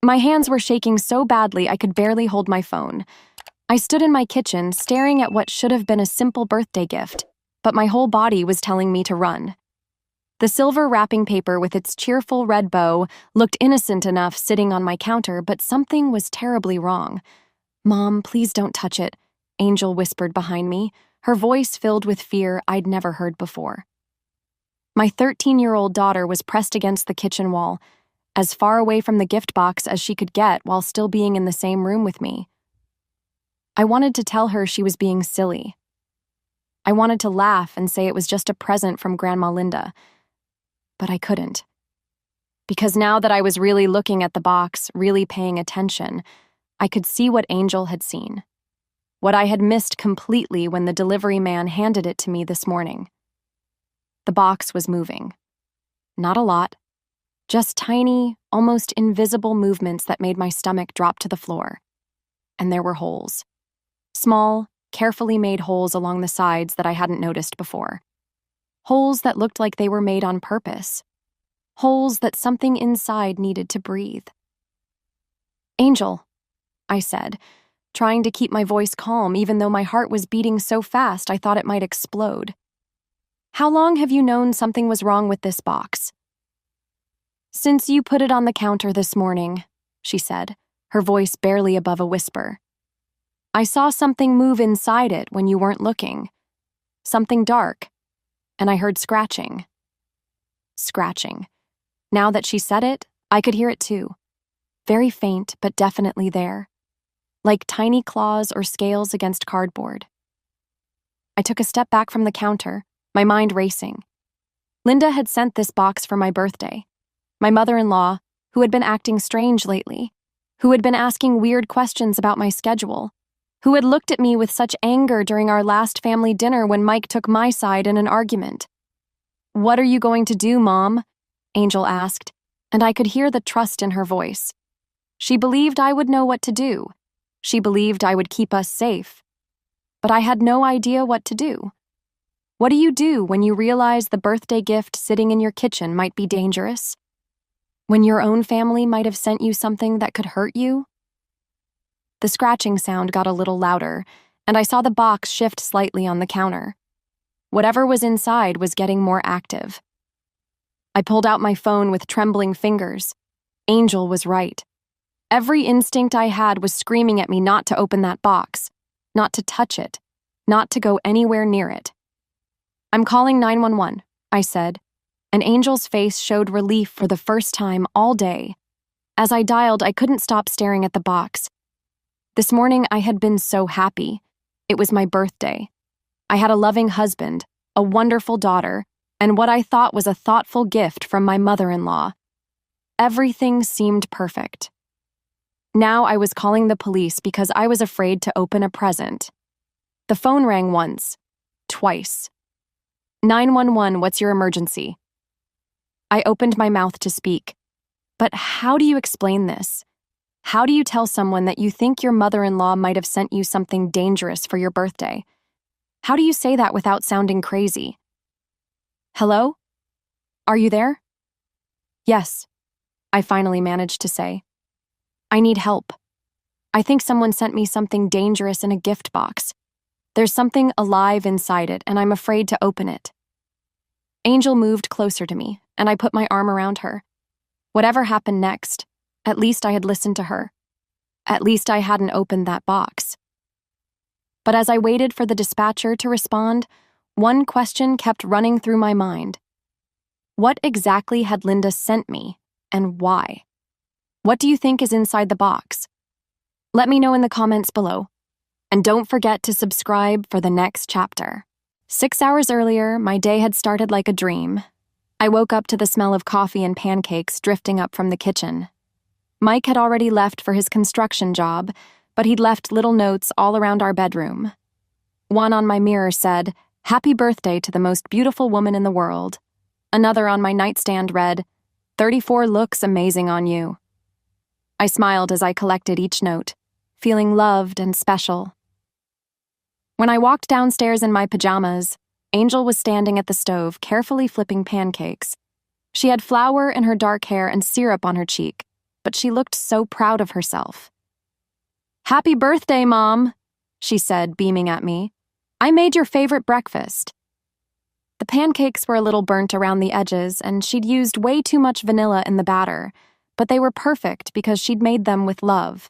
My hands were shaking so badly I could barely hold my phone. I stood in my kitchen, staring at what should have been a simple birthday gift, but my whole body was telling me to run. The silver wrapping paper with its cheerful red bow looked innocent enough sitting on my counter, but something was terribly wrong. "Mom, please don't touch it," Angel whispered behind me, her voice filled with fear I'd never heard before. My 13-year-old daughter was pressed against the kitchen wall, as far away from the gift box as she could get while still being in the same room with me. I wanted to tell her she was being silly. I wanted to laugh and say it was just a present from Grandma Linda, but I couldn't. Because now that I was really looking at the box, really paying attention, I could see what Angel had seen. What I had missed completely when the delivery man handed it to me this morning. The box was moving. Not a lot. Just tiny, almost invisible movements that made my stomach drop to the floor. And there were holes. Small, carefully made holes along the sides that I hadn't noticed before. Holes that looked like they were made on purpose. Holes that something inside needed to breathe. "Angel," I said, trying to keep my voice calm even though my heart was beating so fast I thought it might explode. "How long have you known something was wrong with this box?" "Since you put it on the counter this morning," she said, her voice barely above a whisper. "I saw something move inside it when you weren't looking. Something dark. And I heard scratching." Scratching. Now that she said it, I could hear it too. Very faint, but definitely there. Like tiny claws or scales against cardboard. I took a step back from the counter, my mind racing. Linda had sent this box for my birthday. My mother-in-law, who had been acting strange lately, who had been asking weird questions about my schedule, who had looked at me with such anger during our last family dinner when Mike took my side in an argument. "What are you going to do, Mom?" Angel asked, and I could hear the trust in her voice. She believed I would know what to do. She believed I would keep us safe. But I had no idea what to do. What do you do when you realize the birthday gift sitting in your kitchen might be dangerous? When your own family might have sent you something that could hurt you? The scratching sound got a little louder, and I saw the box shift slightly on the counter. Whatever was inside was getting more active. I pulled out my phone with trembling fingers. Angel was right. Every instinct I had was screaming at me not to open that box, not to touch it, not to go anywhere near it. "I'm calling 911, I said, and Angel's face showed relief for the first time all day. As I dialed, I couldn't stop staring at the box. This morning, I had been so happy. It was my birthday. I had a loving husband, a wonderful daughter, and what I thought was a thoughtful gift from my mother-in-law. Everything seemed perfect. Now I was calling the police because I was afraid to open a present. The phone rang once, twice. 911, what's your emergency?" I opened my mouth to speak. But how do you explain this? How do you tell someone that you think your mother-in-law might have sent you something dangerous for your birthday? How do you say that without sounding crazy? "Hello? Are you there?" "Yes," I finally managed to say. "I need help. I think someone sent me something dangerous in a gift box. There's something alive inside it, and I'm afraid to open it." Angel moved closer to me, and I put my arm around her. Whatever happened next, at least I had listened to her. At least I hadn't opened that box. But as I waited for the dispatcher to respond, one question kept running through my mind. What exactly had Linda sent me, and why? What do you think is inside the box? Let me know in the comments below. And don't forget to subscribe for the next chapter. 6 hours earlier, my day had started like a dream. I woke up to the smell of coffee and pancakes drifting up from the kitchen. Mike had already left for his construction job, but he'd left little notes all around our bedroom. One on my mirror said, "Happy birthday to the most beautiful woman in the world." Another on my nightstand read, "34 looks amazing on you." I smiled as I collected each note, feeling loved and special. When I walked downstairs in my pajamas, Angel was standing at the stove, carefully flipping pancakes. She had flour in her dark hair and syrup on her cheek, but she looked so proud of herself. "Happy birthday, Mom," she said, beaming at me. "I made your favorite breakfast." The pancakes were a little burnt around the edges, and she'd used way too much vanilla in the batter, but they were perfect because she'd made them with love.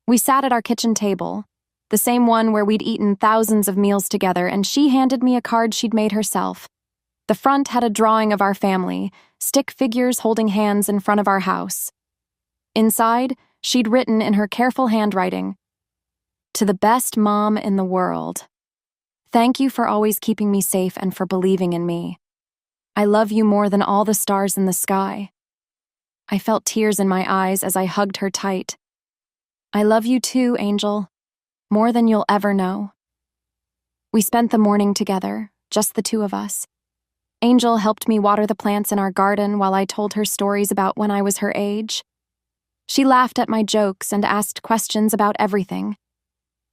We sat at our kitchen table, the same one where we'd eaten thousands of meals together, and she handed me a card she'd made herself. The front had a drawing of our family, stick figures holding hands in front of our house. Inside, she'd written in her careful handwriting, "To the best mom in the world. Thank you for always keeping me safe and for believing in me. I love you more than all the stars in the sky." I felt tears in my eyes as I hugged her tight. "I love you too, Angel, more than you'll ever know." We spent the morning together, just the two of us. Angel helped me water the plants in our garden while I told her stories about when I was her age. She laughed at my jokes and asked questions about everything.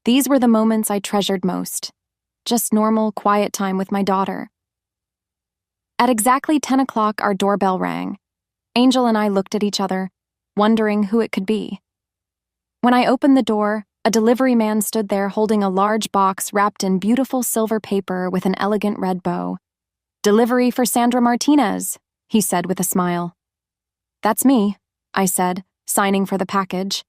These were the moments I treasured most. Just normal, quiet time with my daughter. At exactly 10 o'clock, our doorbell rang. Angel and I looked at each other, wondering who it could be. When I opened the door, a delivery man stood there holding a large box wrapped in beautiful silver paper with an elegant red bow. "Delivery for Sandra Martinez," he said with a smile. "That's me," I said, signing for the package.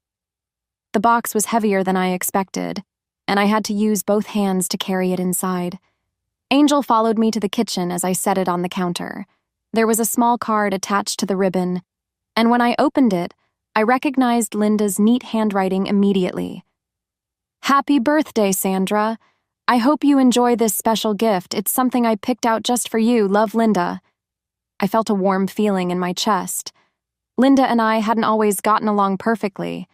The box was heavier than I expected, and I had to use both hands to carry it inside. Angel followed me to the kitchen as I set it on the counter. There was a small card attached to the ribbon, and when I opened it, I recognized Linda's neat handwriting immediately. "Happy birthday, Sandra. I hope you enjoy this special gift. It's something I picked out just for you. Love, Linda." I felt a warm feeling in my chest. Linda and I hadn't always gotten along perfectly,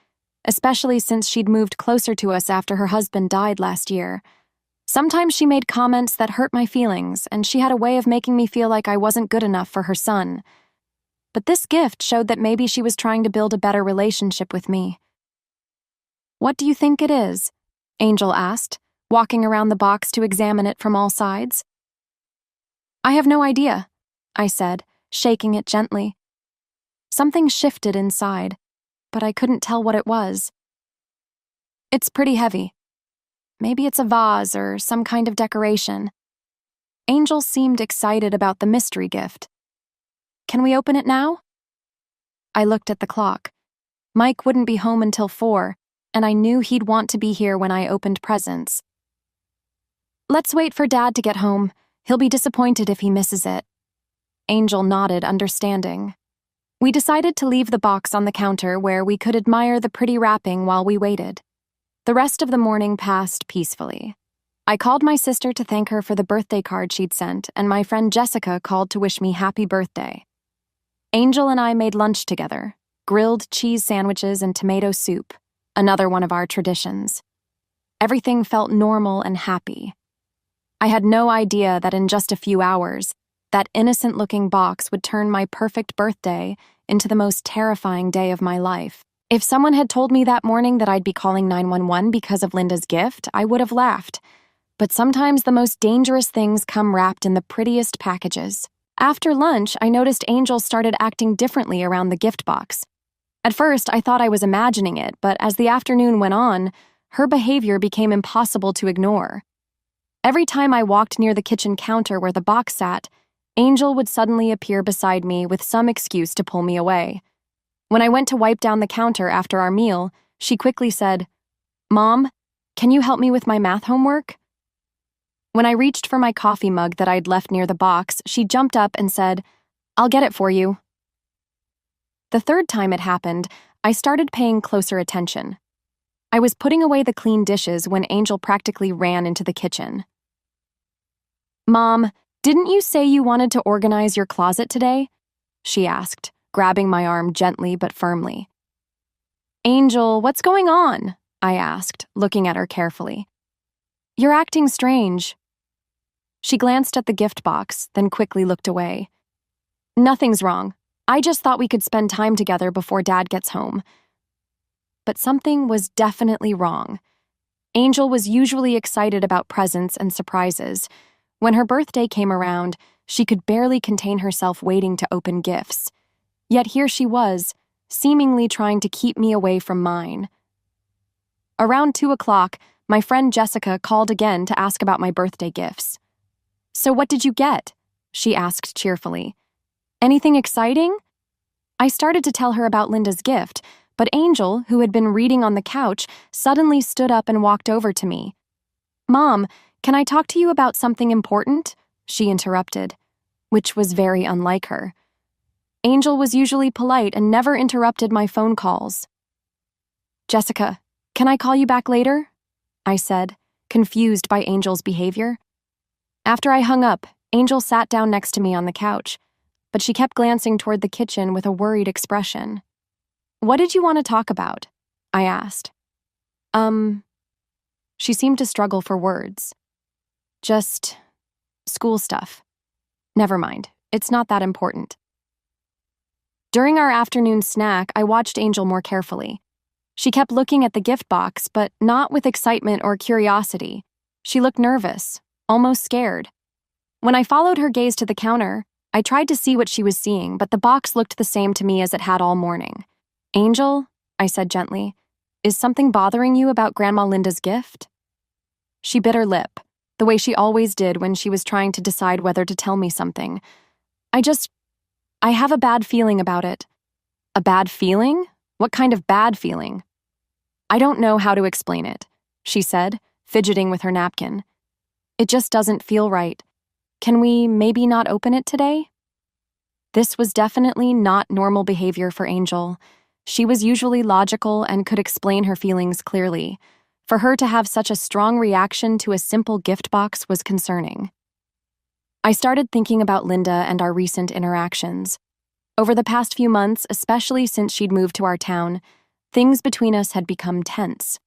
especially since she'd moved closer to us after her husband died last year. Sometimes she made comments that hurt my feelings, and she had a way of making me feel like I wasn't good enough for her son. But this gift showed that maybe she was trying to build a better relationship with me. "What do you think it is?" Angel asked, walking around the box to examine it from all sides. "I have no idea," I said, shaking it gently. Something shifted inside, but I couldn't tell what it was. "It's pretty heavy. Maybe it's a vase or some kind of decoration." Angel seemed excited about the mystery gift. "Can we open it now?" I looked at the clock. Mike wouldn't be home until 4, and I knew he'd want to be here when I opened presents. "Let's wait for Dad to get home. He'll be disappointed if he misses it." Angel nodded, understanding. We decided to leave the box on the counter where we could admire the pretty wrapping while we waited. The rest of the morning passed peacefully. I called my sister to thank her for the birthday card she'd sent, and my friend Jessica called to wish me happy birthday. Angel and I made lunch together, grilled cheese sandwiches and tomato soup, another one of our traditions. Everything felt normal and happy. I had no idea that in just a few hours, that innocent-looking box would turn my perfect birthday into the most terrifying day of my life. If someone had told me that morning that I'd be calling 911 because of Linda's gift, I would have laughed. But sometimes the most dangerous things come wrapped in the prettiest packages. After lunch, I noticed Angel started acting differently around the gift box. At first, I thought I was imagining it, but as the afternoon went on, her behavior became impossible to ignore. Every time I walked near the kitchen counter where the box sat, Angel would suddenly appear beside me with some excuse to pull me away. When I went to wipe down the counter after our meal, she quickly said, "Mom, can you help me with my math homework?" When I reached for my coffee mug that I'd left near the box, she jumped up and said, "I'll get it for you." The third time it happened, I started paying closer attention. I was putting away the clean dishes when Angel practically ran into the kitchen. "Mom, didn't you say you wanted to organize your closet today?" she asked, grabbing my arm gently but firmly. "Angel, what's going on?" I asked, looking at her carefully. "You're acting strange." She glanced at the gift box, then quickly looked away. "Nothing's wrong. I just thought we could spend time together before Dad gets home." But something was definitely wrong. Angel was usually excited about presents and surprises. When her birthday came around, she could barely contain herself waiting to open gifts. Yet here she was, seemingly trying to keep me away from mine. Around 2 o'clock, my friend Jessica called again to ask about my birthday gifts. "So what did you get?" she asked cheerfully. "Anything exciting?" I started to tell her about Linda's gift, but Angel, who had been reading on the couch, suddenly stood up and walked over to me. "Mom, can I talk to you about something important?" she interrupted, which was very unlike her. Angel was usually polite and never interrupted my phone calls. "Jessica, can I call you back later?" I said, confused by Angel's behavior. After I hung up, Angel sat down next to me on the couch, but she kept glancing toward the kitchen with a worried expression. "What did you want to talk about?" I asked. She seemed to struggle for words. "Just school stuff. Never mind, it's not that important." During our afternoon snack, I watched Angel more carefully. She kept looking at the gift box, but not with excitement or curiosity. She looked nervous, almost scared. When I followed her gaze to the counter, I tried to see what she was seeing, but the box looked the same to me as it had all morning. "Angel," I said gently, "is something bothering you about Grandma Linda's gift?" She bit her lip, the way she always did when she was trying to decide whether to tell me something. I have a bad feeling about it." "A bad feeling? What kind of bad feeling?" "I don't know how to explain it," she said, fidgeting with her napkin. "It just doesn't feel right. Can we maybe not open it today?" This was definitely not normal behavior for Angel. She was usually logical and could explain her feelings clearly. For her to have such a strong reaction to a simple gift box was concerning. I started thinking about Linda and our recent interactions. Over the past few months, especially since she'd moved to our town, things between us had become tense.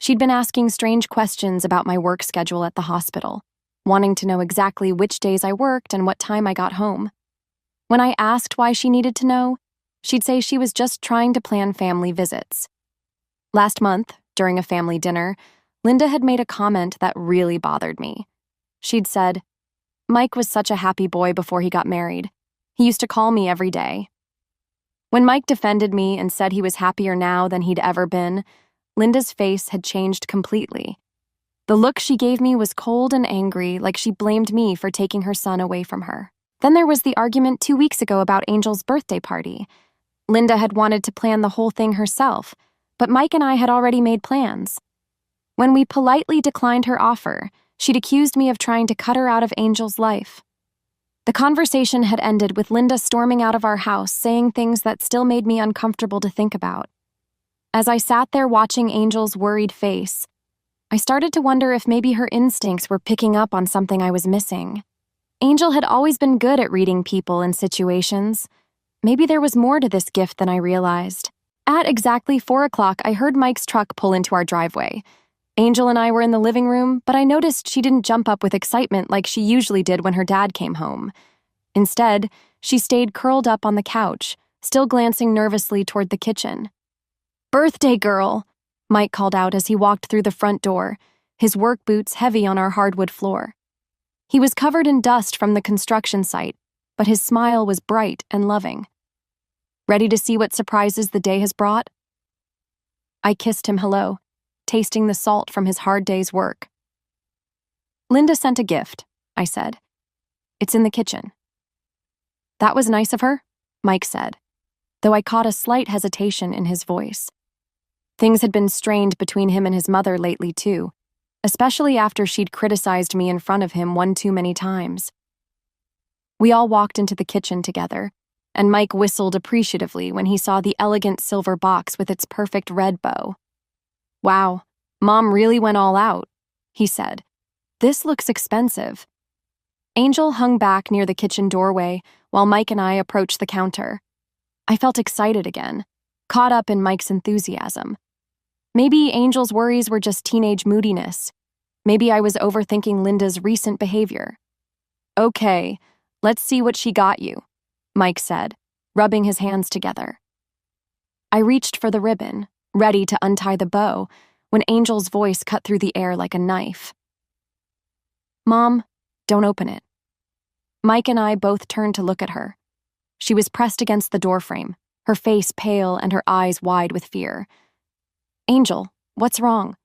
She'd been asking strange questions about my work schedule at the hospital, wanting to know exactly which days I worked and what time I got home. When I asked why she needed to know, she'd say she was just trying to plan family visits. Last month, during a family dinner, Linda had made a comment that really bothered me. She'd said, "Mike was such a happy boy before he got married. He used to call me every day." When Mike defended me and said he was happier now than he'd ever been, Linda's face had changed completely. The look she gave me was cold and angry, like she blamed me for taking her son away from her. Then there was the argument 2 weeks ago about Angel's birthday party. Linda had wanted to plan the whole thing herself, but Mike and I had already made plans. When we politely declined her offer, she'd accused me of trying to cut her out of Angel's life. The conversation had ended with Linda storming out of our house, saying things that still made me uncomfortable to think about. As I sat there watching Angel's worried face, I started to wonder if maybe her instincts were picking up on something I was missing. Angel had always been good at reading people and situations. Maybe there was more to this gift than I realized. At exactly 4 o'clock, I heard Mike's truck pull into our driveway. Angel and I were in the living room, but I noticed she didn't jump up with excitement like she usually did when her dad came home. Instead, she stayed curled up on the couch, still glancing nervously toward the kitchen. "Birthday girl," Mike called out as he walked through the front door, his work boots heavy on our hardwood floor. He was covered in dust from the construction site, but his smile was bright and loving. "Ready to see what surprises the day has brought?" I kissed him hello, tasting the salt from his hard day's work. "Linda sent a gift," I said. "It's in the kitchen." "That was nice of her," Mike said, though I caught a slight hesitation in his voice. Things had been strained between him and his mother lately, too, especially after she'd criticized me in front of him one too many times. We all walked into the kitchen together, and Mike whistled appreciatively when he saw the elegant silver box with its perfect red bow. "Wow, Mom really went all out," he said. "This looks expensive." Angel hung back near the kitchen doorway while Mike and I approached the counter. I felt excited again, caught up in Mike's enthusiasm. Maybe Angel's worries were just teenage moodiness. Maybe I was overthinking Linda's recent behavior. "Okay, let's see what she got you," Mike said, rubbing his hands together. I reached for the ribbon, ready to untie the bow, when Angel's voice cut through the air like a knife. "Mom, don't open it." Mike and I both turned to look at her. She was pressed against the doorframe, her face pale and her eyes wide with fear. "Angel, what's wrong?"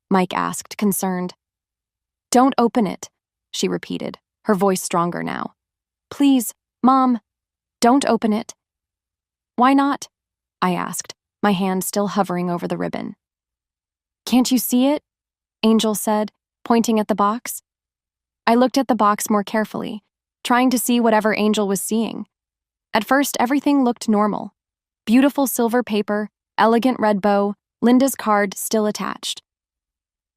Mike asked, concerned. "Don't open it," she repeated, her voice stronger now. "Please, Mom, don't open it." "Why not?" I asked, my hand still hovering over the ribbon. "Can't you see it?" Angel said, pointing at the box. I looked at the box more carefully, trying to see whatever Angel was seeing. At first, everything looked normal. Beautiful silver paper, elegant red bow, Linda's card still attached.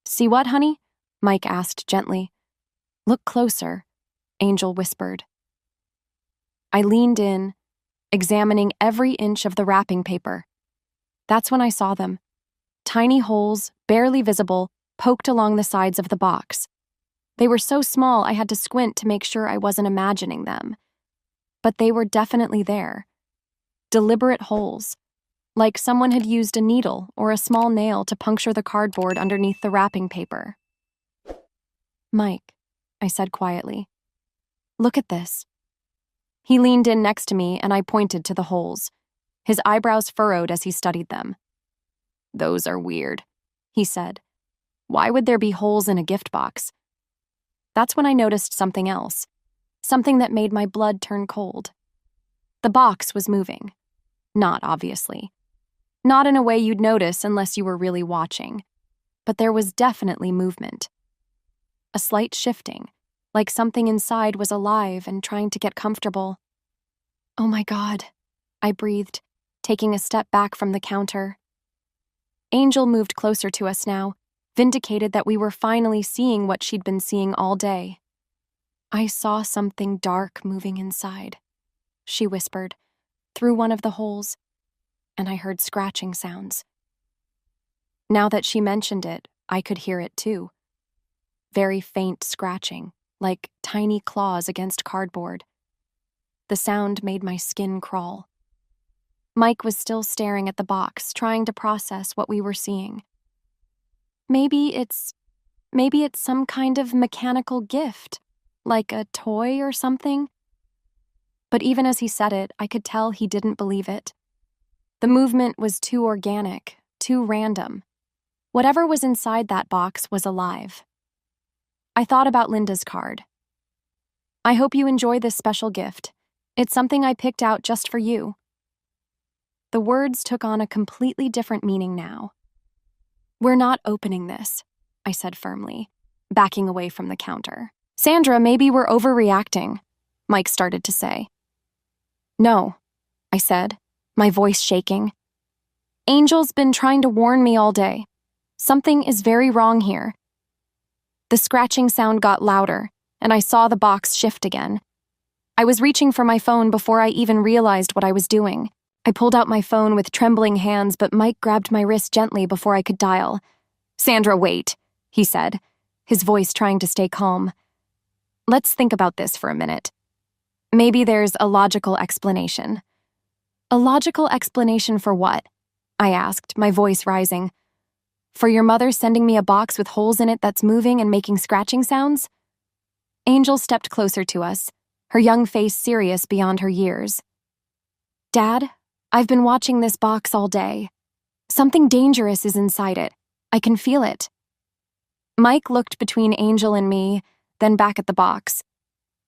"See what, honey?" Mike asked gently. "Look closer," Angel whispered. I leaned in, examining every inch of the wrapping paper. That's when I saw them. Tiny holes, barely visible, poked along the sides of the box. They were so small I had to squint to make sure I wasn't imagining them. But they were definitely there. Deliberate holes, like someone had used a needle or a small nail to puncture the cardboard underneath the wrapping paper. "Mike," I said quietly, "look at this." He leaned in next to me and I pointed to the holes. His eyebrows furrowed as he studied them. "Those are weird," he said. "Why would there be holes in a gift box?" That's when I noticed something else, something that made my blood turn cold. The box was moving. Not obviously. Not in a way you'd notice unless you were really watching. But there was definitely movement. A slight shifting, like something inside was alive and trying to get comfortable. "Oh my God," I breathed, taking a step back from the counter. Angel moved closer to us now, vindicated that we were finally seeing what she'd been seeing all day. "I saw something dark moving inside," she whispered, through one of the holes, and I heard scratching sounds. Now that she mentioned it, I could hear it too. Very faint scratching, like tiny claws against cardboard. The sound made my skin crawl. Mike was still staring at the box, trying to process what we were seeing. Maybe it's some kind of mechanical gift, like a toy or something." But even as he said it, I could tell he didn't believe it. The movement was too organic, too random. Whatever was inside that box was alive. I thought about Linda's card. "I hope you enjoy this special gift. It's something I picked out just for you." The words took on a completely different meaning now. "We're not opening this," I said firmly, backing away from the counter. "Sandra, maybe we're overreacting," Mike started to say. "No," I said, my voice shaking. "Angel's been trying to warn me all day. Something is very wrong here." The scratching sound got louder, and I saw the box shift again. I was reaching for my phone before I even realized what I was doing. I pulled out my phone with trembling hands, but Mike grabbed my wrist gently before I could dial. "Sandra, wait," he said, his voice trying to stay calm. "Let's think about this for a minute. Maybe there's a logical explanation." "A logical explanation for what?" I asked, my voice rising. "For your mother sending me a box with holes in it that's moving and making scratching sounds?" Angel stepped closer to us, her young face serious beyond her years. "Dad, I've been watching this box all day. Something dangerous is inside it. I can feel it." Mike looked between Angel and me, then back at the box.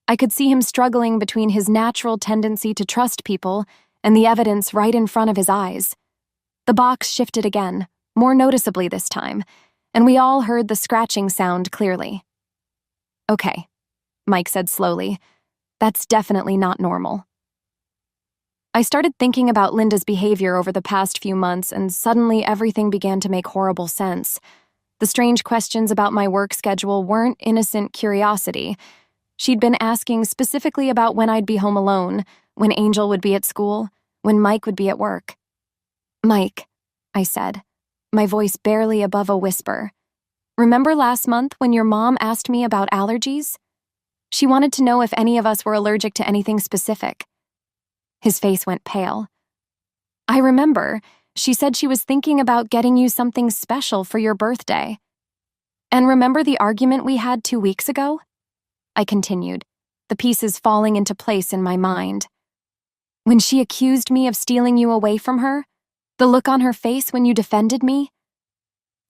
I could see him struggling between his natural tendency to trust people and the evidence right in front of his eyes. The box shifted again, more noticeably this time, and we all heard the scratching sound clearly. "Okay," Mike said slowly. "That's definitely not normal." I started thinking about Linda's behavior over the past few months, and suddenly everything began to make horrible sense. The strange questions about my work schedule weren't innocent curiosity. She'd been asking specifically about when I'd be home alone, when Angel would be at school, when Mike would be at work. "Mike," I said, my voice barely above a whisper, "remember last month when your mom asked me about allergies? She wanted to know if any of us were allergic to anything specific." His face went pale. "I remember. She said she was thinking about getting you something special for your birthday. And remember the argument we had 2 weeks ago?" I continued, the pieces falling into place in my mind. When she accused me of stealing you away from her? The look on her face when you defended me?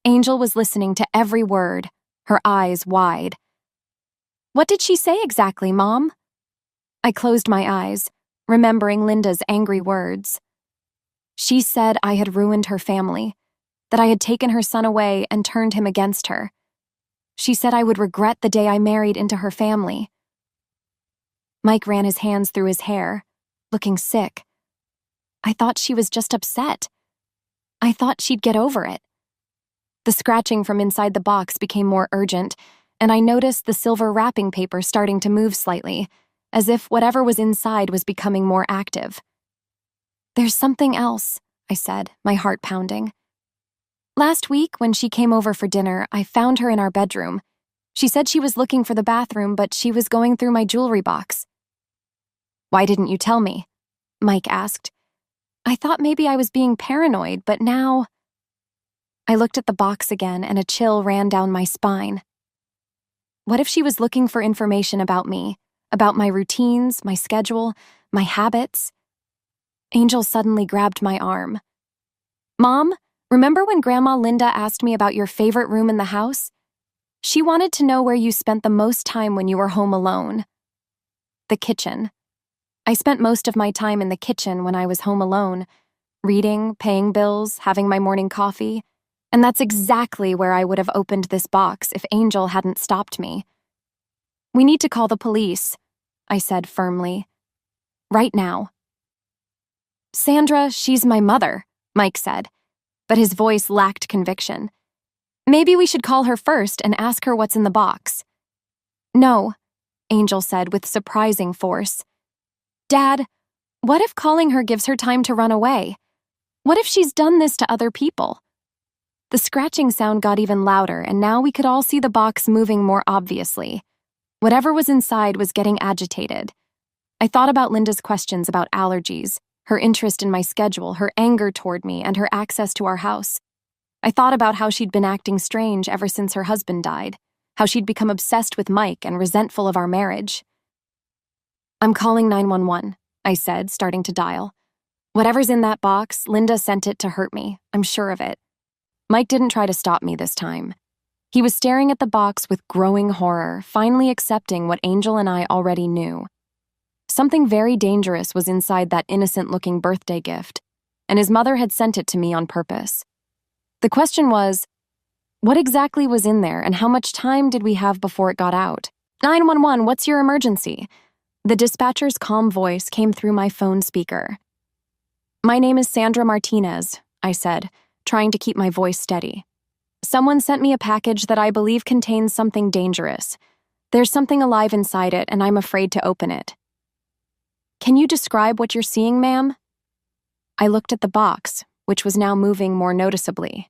Angel was listening to every word, her eyes wide. What did she say exactly, Mom? I closed my eyes, remembering Linda's angry words. She said I had ruined her family, that I had taken her son away and turned him against her. She said I would regret the day I married into her family. Mike ran his hands through his hair, looking sick. I thought she was just upset. I thought she'd get over it. The scratching from inside the box became more urgent, and I noticed the silver wrapping paper starting to move slightly, as if whatever was inside was becoming more active. There's something else, I said, my heart pounding. Last week, when she came over for dinner, I found her in our bedroom. She said she was looking for the bathroom, but she was going through my jewelry box. Why didn't you tell me? Mike asked. I thought maybe I was being paranoid, but now... I looked at the box again and a chill ran down my spine. What if she was looking for information about me, about my routines, my schedule, my habits? Angel suddenly grabbed my arm. Mom, remember when Grandma Linda asked me about your favorite room in the house? She wanted to know where you spent the most time when you were home alone. The kitchen. I spent most of my time in the kitchen when I was home alone, reading, paying bills, having my morning coffee, and that's exactly where I would have opened this box if Angel hadn't stopped me. We need to call the police, I said firmly. Right now. Sandra, she's my mother, Mike said, but his voice lacked conviction. Maybe we should call her first and ask her what's in the box. No, Angel said with surprising force. Dad, what if calling her gives her time to run away? What if she's done this to other people? The scratching sound got even louder, and now we could all see the box moving more obviously. Whatever was inside was getting agitated. I thought about Linda's questions about allergies, her interest in my schedule, her anger toward me, and her access to our house. I thought about how she'd been acting strange ever since her husband died, how she'd become obsessed with Mike and resentful of our marriage. I'm calling 911, I said, starting to dial. Whatever's in that box, Linda sent it to hurt me, I'm sure of it. Mike didn't try to stop me this time. He was staring at the box with growing horror, finally accepting what Angel and I already knew. Something very dangerous was inside that innocent-looking birthday gift, and his mother had sent it to me on purpose. The question was, what exactly was in there and how much time did we have before it got out? 911, what's your emergency? The dispatcher's calm voice came through my phone speaker. My name is Sandra Martinez, I said, trying to keep my voice steady. Someone sent me a package that I believe contains something dangerous. There's something alive inside it, and I'm afraid to open it. Can you describe what you're seeing, ma'am? I looked at the box, which was now moving more noticeably.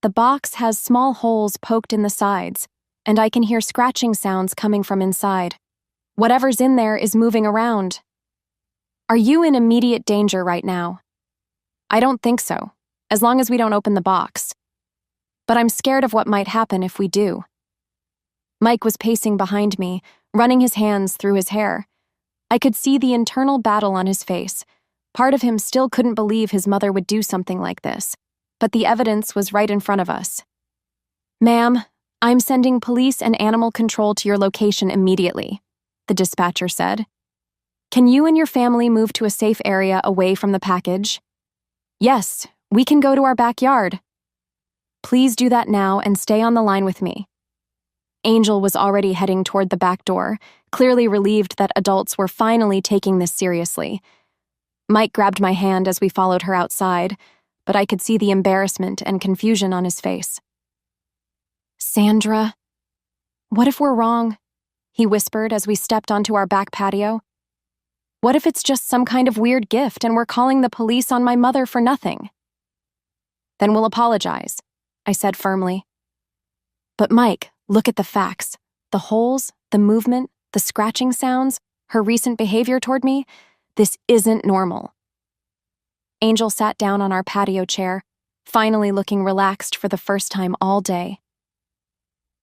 The box has small holes poked in the sides, and I can hear scratching sounds coming from inside. Whatever's in there is moving around. Are you in immediate danger right now? I don't think so, as long as we don't open the box. But I'm scared of what might happen if we do. Mike was pacing behind me, running his hands through his hair. I could see the internal battle on his face. Part of him still couldn't believe his mother would do something like this, but the evidence was right in front of us. Ma'am, I'm sending police and animal control to your location immediately, the dispatcher said. Can you and your family move to a safe area away from the package? Yes, we can go to our backyard. Please do that now and stay on the line with me. Angel was already heading toward the back door, clearly relieved that adults were finally taking this seriously. Mike grabbed my hand as we followed her outside, but I could see the embarrassment and confusion on his face. Sandra, what if we're wrong? He whispered as we stepped onto our back patio. What if it's just some kind of weird gift and we're calling the police on my mother for nothing? Then we'll apologize, I said firmly. But Mike, look at the facts. The holes, the movement, the scratching sounds, her recent behavior toward me. This isn't normal. Angel sat down on our patio chair, finally looking relaxed for the first time all day.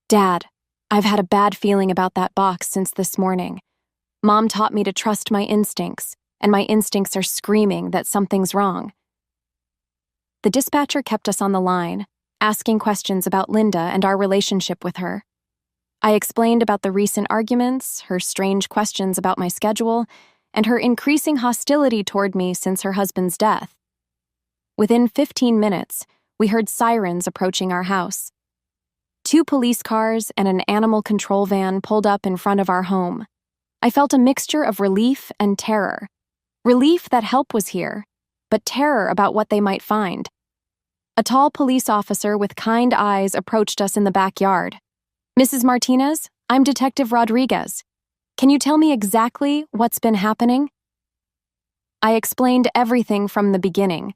Dad, I've had a bad feeling about that box since this morning. Mom taught me to trust my instincts, and my instincts are screaming that something's wrong. The dispatcher kept us on the line, asking questions about Linda and our relationship with her. I explained about the recent arguments, her strange questions about my schedule, and her increasing hostility toward me since her husband's death. Within 15 minutes, we heard sirens approaching our house. 2 police cars and an animal control van pulled up in front of our home. I felt a mixture of relief and terror. Relief that help was here, but terror about what they might find. A tall police officer with kind eyes approached us in the backyard. "Mrs. Martinez, I'm Detective Rodriguez. Can you tell me exactly what's been happening?" I explained everything from the beginning.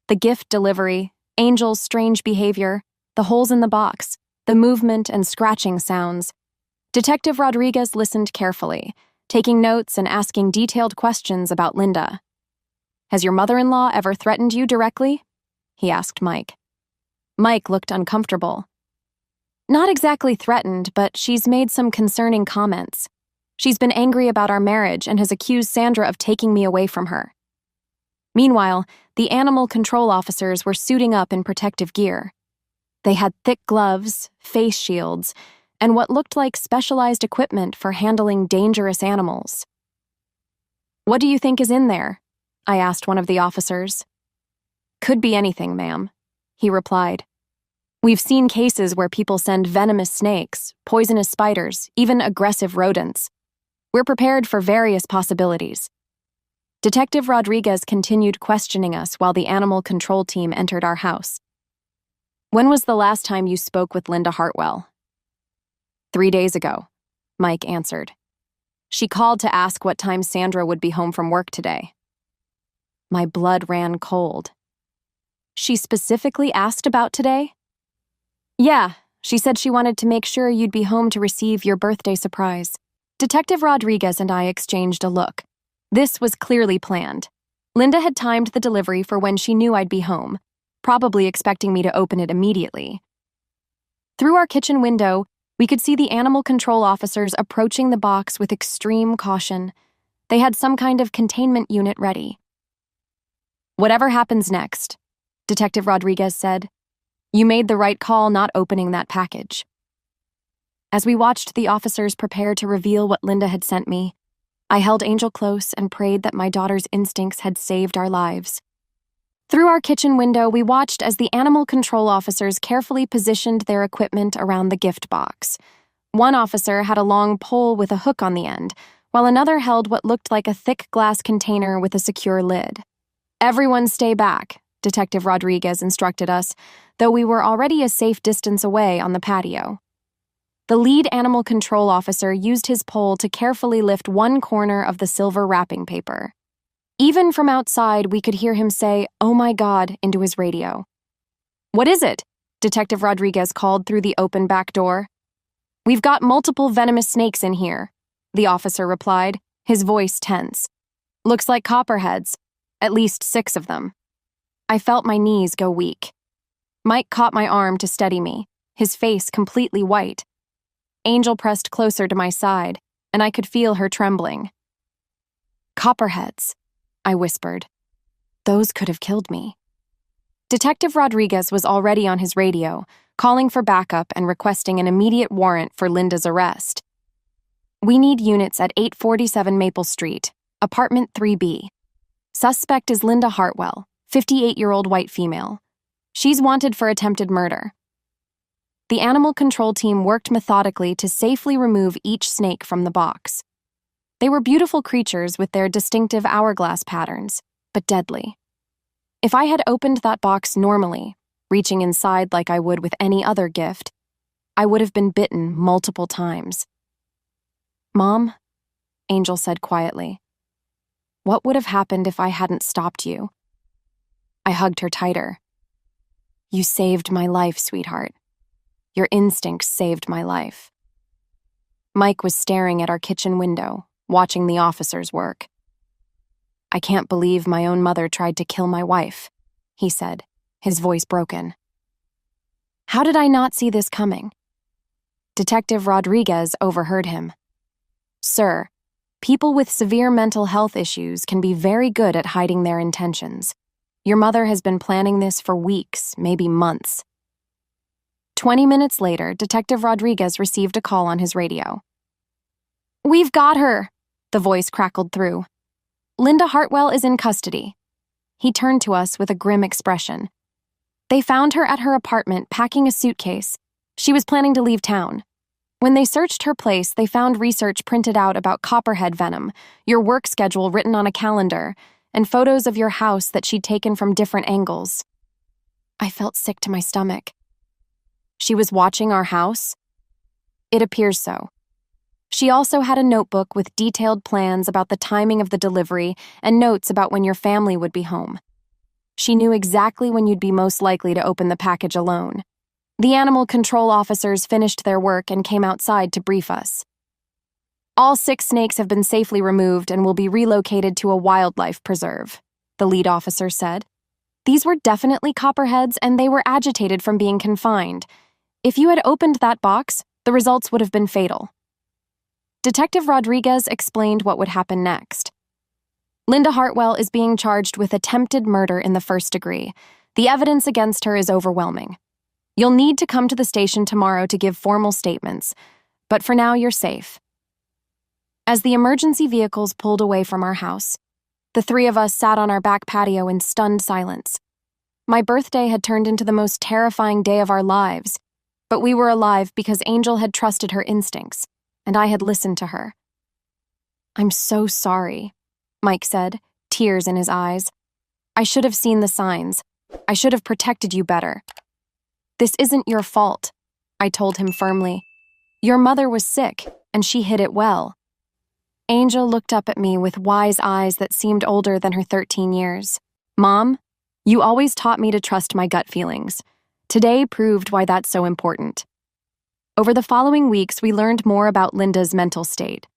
The gift delivery, Angel's strange behavior, the holes in the box, the movement and scratching sounds. Detective Rodriguez listened carefully, taking notes and asking detailed questions about Linda. "Has your mother-in-law ever threatened you directly?" he asked Mike. Mike looked uncomfortable. "Not exactly threatened, but she's made some concerning comments. She's been angry about our marriage and has accused Sandra of taking me away from her." Meanwhile, the animal control officers were suiting up in protective gear. They had thick gloves, face shields, and what looked like specialized equipment for handling dangerous animals. "What do you think is in there?" I asked one of the officers. "Could be anything, ma'am," he replied. "We've seen cases where people send venomous snakes, poisonous spiders, even aggressive rodents. We're prepared for various possibilities." Detective Rodriguez continued questioning us while the animal control team entered our house. "When was the last time you spoke with Linda Hartwell?" 3 days ago, Mike answered. "She called to ask what time Sandra would be home from work today." My blood ran cold. "She specifically asked about today?" "Yeah, she said she wanted to make sure you'd be home to receive your birthday surprise." Detective Rodriguez and I exchanged a look. This was clearly planned. Linda had timed the delivery for when she knew I'd be home, probably expecting me to open it immediately. Through our kitchen window, we could see the animal control officers approaching the box with extreme caution. They had some kind of containment unit ready. "Whatever happens next," Detective Rodriguez said, "you made the right call not opening that package." As we watched the officers prepare to reveal what Linda had sent me, I held Angel close and prayed that my daughter's instincts had saved our lives. Through our kitchen window, we watched as the animal control officers carefully positioned their equipment around the gift box. One officer had a long pole with a hook on the end, while another held what looked like a thick glass container with a secure lid. "Everyone stay back," Detective Rodriguez instructed us, though we were already a safe distance away on the patio. The lead animal control officer used his pole to carefully lift one corner of the silver wrapping paper. Even from outside, we could hear him say, "Oh my God," into his radio. "What is it?" Detective Rodriguez called through the open back door. "We've got multiple venomous snakes in here," the officer replied, his voice tense. "Looks like copperheads, at least 6 of them." I felt my knees go weak. Mike caught my arm to steady me, his face completely white. Angel pressed closer to my side, and I could feel her trembling. "Copperheads," I whispered. "Those could have killed me." Detective Rodriguez was already on his radio, calling for backup and requesting an immediate warrant for Linda's arrest. "We need units at 847 Maple Street, apartment 3B. Suspect is Linda Hartwell, 58-year-old white female. She's wanted for attempted murder." The animal control team worked methodically to safely remove each snake from the box. They were beautiful creatures with their distinctive hourglass patterns, but deadly. If I had opened that box normally, reaching inside like I would with any other gift, I would have been bitten multiple times. "Mom," Angel said quietly, "what would have happened if I hadn't stopped you?" I hugged her tighter. "You saved my life, sweetheart. Your instincts saved my life." Mike was staring at our kitchen window, watching the officers work. "I can't believe my own mother tried to kill my wife," he said, his voice broken. "How did I not see this coming?" Detective Rodriguez overheard him. "Sir, People with severe mental health issues can be very good at hiding their intentions. Your mother has been planning this for weeks, maybe months. 20 minutes later, Detective Rodriguez received a call on his radio. "We've got her," the voice crackled through. "Linda Hartwell is in custody." He turned to us with a grim expression. "They found her at her apartment packing a suitcase. She was planning to leave town. When they searched her place, they found research printed out about copperhead venom, your work schedule written on a calendar, and photos of your house that she'd taken from different angles." I felt sick to my stomach. She was watching our house? It appears so. She also had a notebook with detailed plans about the timing of the delivery and notes about when your family would be home. She knew exactly when you'd be most likely to open the package alone. The animal control officers finished their work and came outside to brief us. "All 6 snakes have been safely removed and will be relocated to a wildlife preserve," the lead officer said. "These were definitely copperheads and they were agitated from being confined. If you had opened that box, the results would have been fatal." Detective Rodriguez explained what would happen next. "Linda Hartwell is being charged with attempted murder in the 1st degree. The evidence against her is overwhelming. You'll need to come to the station tomorrow to give formal statements, but for now you're safe." As the emergency vehicles pulled away from our house, the 3 of us sat on our back patio in stunned silence. My birthday had turned into the most terrifying day of our lives, but we were alive because Angel had trusted her instincts, and I had listened to her. "I'm so sorry," Mike said, tears in his eyes. "I should have seen the signs. I should have protected you better." "This isn't your fault," I told him firmly. "Your mother was sick, and she hid it well." Angel looked up at me with wise eyes that seemed older than her 13 years. "Mom, you always taught me to trust my gut feelings. Today proved why that's so important." Over the following weeks, we learned more about Linda's mental state.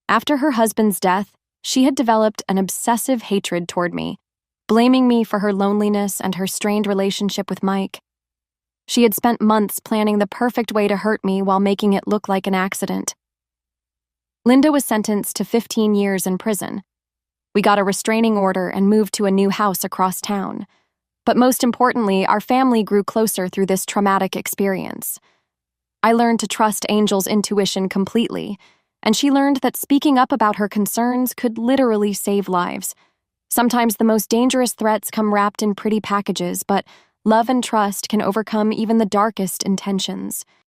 After her husband's death, she had developed an obsessive hatred toward me, blaming me for her loneliness and her strained relationship with Mike. She had spent months planning the perfect way to hurt me while making it look like an accident. Linda was sentenced to 15 years in prison. We got a restraining order and moved to a new house across town. But most importantly, our family grew closer through this traumatic experience. I learned to trust Angel's intuition completely, and she learned that speaking up about her concerns could literally save lives. Sometimes the most dangerous threats come wrapped in pretty packages, but love and trust can overcome even the darkest intentions.